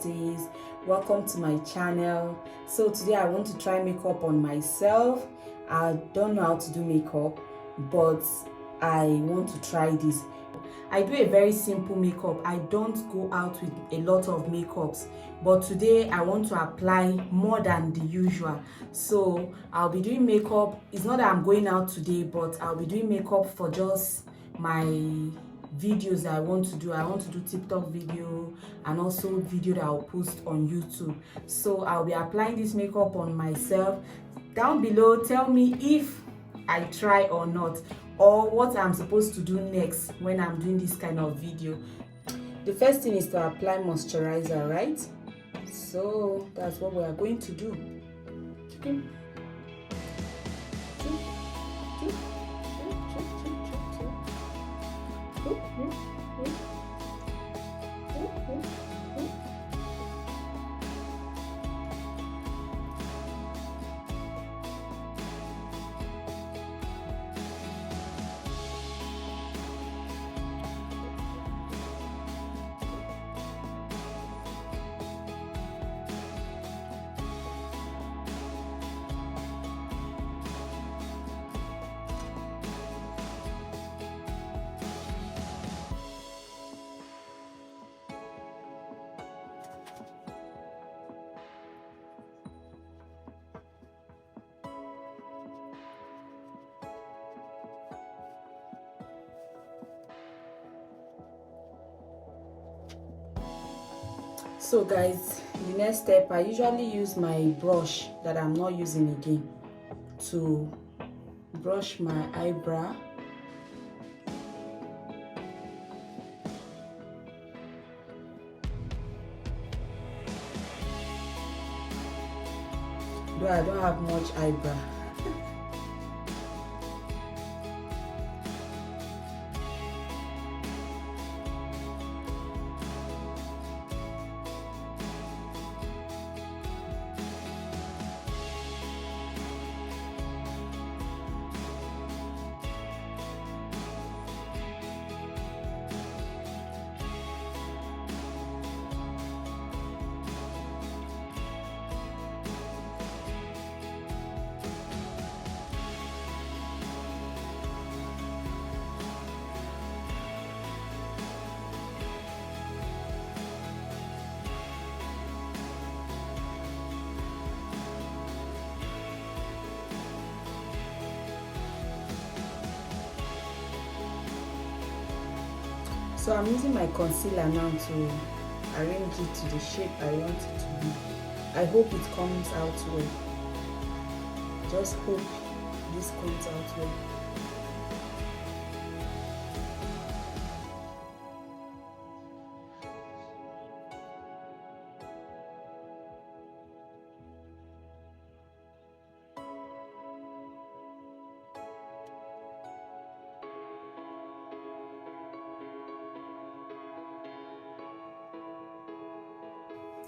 besties, welcome to my channel. So today I want to try makeup on myself. I don't know how to do makeup, but I want to try this. I do a very simple makeup. I don't go out with a lot of makeups, but today I want to apply more than the usual. So I'll be doing makeup. It's not that I'm going out today, but I'll be doing makeup for just my videos that I want to do. I want to do TikTok video and also video that I'll post on YouTube. So I'll be applying this makeup on myself. Down below, tell me if I try or not, or what I'm supposed to do next when I'm doing this kind of video. The first thing is to apply moisturizer, right? So that's what we are going to do. Okay. So guys, the next step, I usually use my brush that I'm not using again to brush my eyebrow. Though I don't have much eyebrow. So I'm using my concealer now to arrange it to the shape I want it to be. I hope it comes out well. Just hope this comes out well.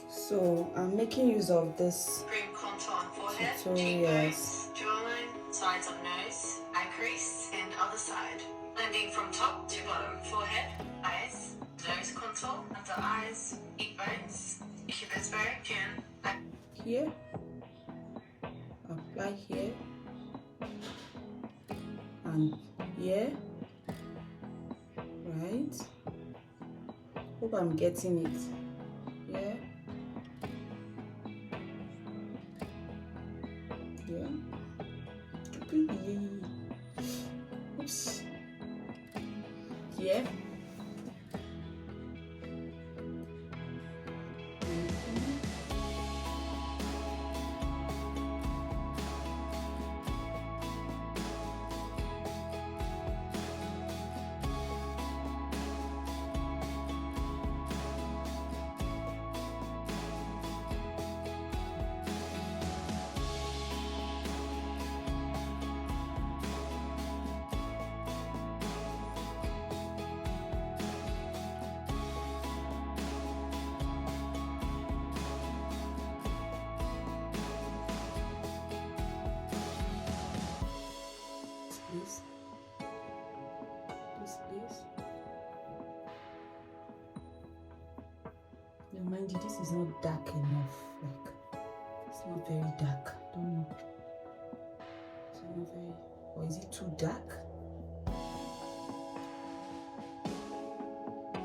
So I'm making use of this cream contour on forehead, tutorials. cheekbones, jawline, sides of nose, eye crease, and other side. Blending from top to bottom, forehead, eyes, nose contour, under eyes, cheekbones, cupid's bow, chin. Here, apply here and here, right? Hope I'm getting it. Yeah. Oops. Yeah. Mind you, this is not dark enough. Like, it's not very dark. I don't know. It's not very, or is it too dark?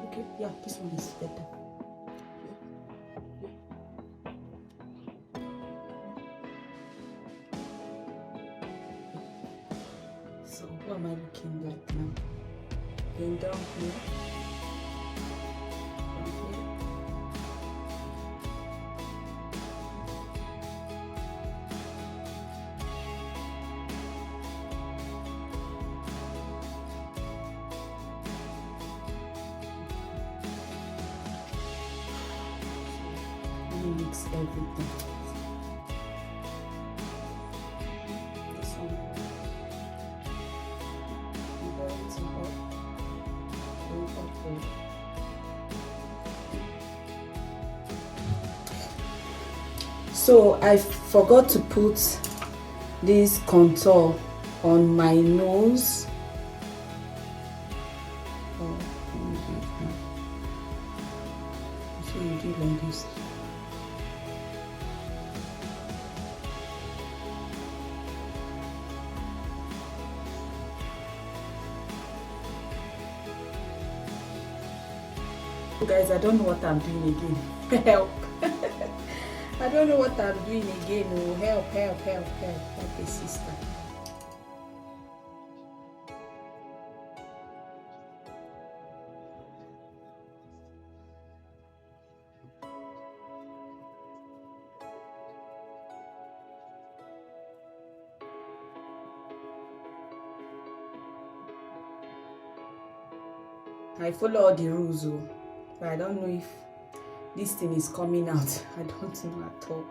Okay, yeah, this one is better. So what am I looking like now? Going down here. Mix everything. This one. Everything up. So I forgot to put this contour on my nose. Oh, so you do like this. Guys, I don't know what I'm doing again. Help. I don't know what I'm doing again. Oh, help, help, help, help. Help a sister. I follow all the rules, oh, but I don't know if this thing is coming out. I don't know at all.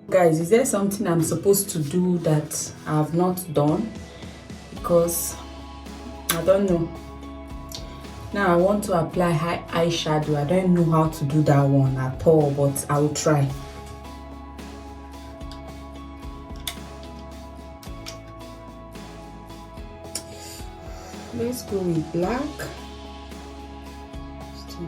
Guys, is there something I'm supposed to do that I have not done? Because I don't know. Now I want to apply eyeshadow. I don't know how to do that one at all, but I will try. Let's go with black. Still.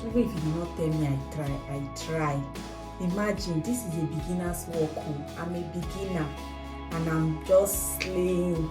Even if you do not tell me I try. Imagine, this is a beginner's work. I'm a beginner and I'm just slaying.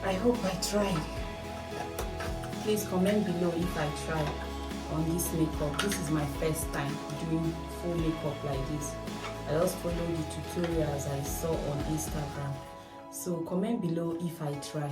I hope I try. Please comment below if I try on this makeup. This is my first time doing full makeup like this. I just follow the tutorials I saw on Instagram. So comment below if I try.